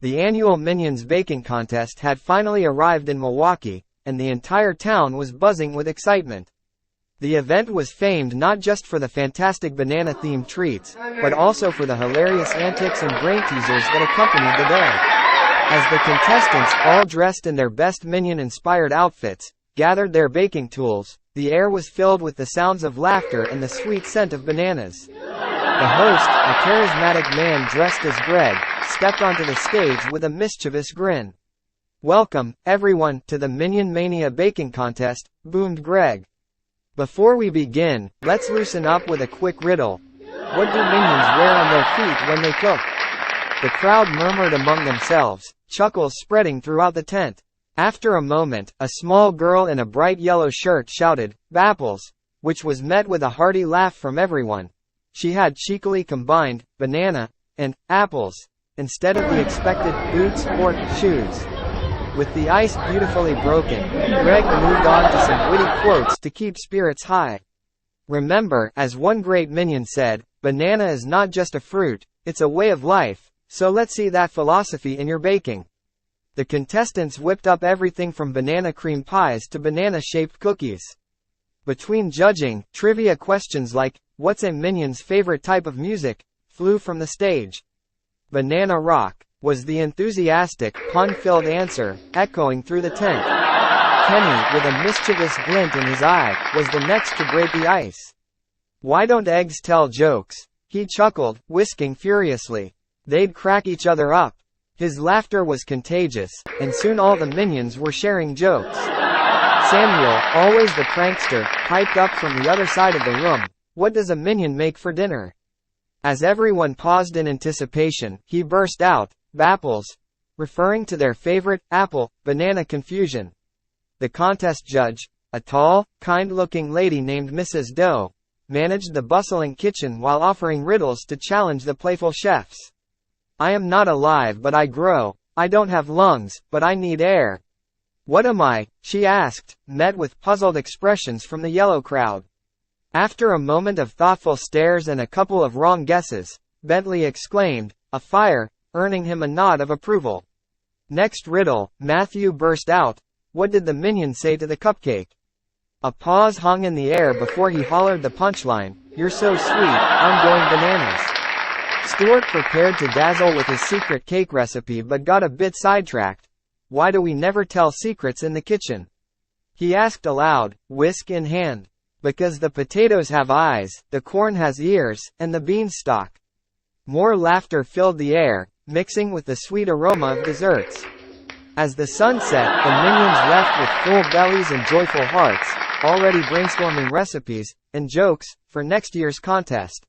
The annual Minions baking contest had finally arrived in Milwaukee, and the entire town was buzzing with excitement. The event was famed not just for the fantastic banana-themed treats, but also for the hilarious antics and brain-teasers that accompanied the day. As the contestants, all dressed in their best Minion-inspired outfits, gathered their baking tools, the air was filled with the sounds of laughter and the sweet scent of bananas. The host, a charismatic man dressed as Greg, stepped onto the stage with a mischievous grin. "Welcome, everyone, to the Minion Mania Baking Contest," boomed Greg. "Before we begin, let's loosen up with a quick riddle. What do minions wear on their feet when they cook?" The crowd murmured among themselves, chuckles spreading throughout the tent. After a moment, a small girl in a bright yellow shirt shouted, "Bapples," which was met with a hearty laugh from everyone. She had cheekily combined banana and apples instead of the expected boots or shoes. With the ice beautifully broken, Greg moved on to some witty quotes to keep spirits high. "Remember, as one great minion said, banana is not just a fruit, it's a way of life, so let's see that philosophy in your baking." The contestants whipped up everything from banana cream pies to banana-shaped cookies. Between judging, trivia questions like, "What's a minion's favorite type of music?" flew from the stage. "Banana rock," was the enthusiastic, pun-filled answer, echoing through the tent. Kenny, with a mischievous glint in his eye, was the next to break the ice. "Why don't eggs tell jokes?" he chuckled, whisking furiously. They'd crack each other up. His laughter was contagious, and soon all the minions were sharing jokes. Samuel, always the prankster, piped up from the other side of the room, "What does a minion make for dinner?" As everyone paused in anticipation, he burst out, "Bapples," referring to their favorite, apple-banana confusion. The contest judge, a tall, kind-looking lady named Mrs. Doe, managed the bustling kitchen while offering riddles to challenge the playful chefs. "I am not alive but I grow, I don't have lungs, but I need air." "What am I?" she asked, met with puzzled expressions from the yellow crowd. After a moment of thoughtful stares and a couple of wrong guesses, Bentley exclaimed, "A fire," earning him a nod of approval. "Next riddle," Matthew burst out, "What did the minion say to the cupcake?" A pause hung in the air before he hollered the punchline, "You're so sweet, I'm going bananas." Stuart prepared to dazzle with his secret cake recipe but got a bit sidetracked. "Why do we never tell secrets in the kitchen?" he asked aloud, whisk in hand. "Because the potatoes have eyes, the corn has ears, and the beans stalk." More laughter filled the air, mixing with the sweet aroma of desserts. As the sun set, the minions left with full bellies and joyful hearts, already brainstorming recipes and jokes for next year's contest.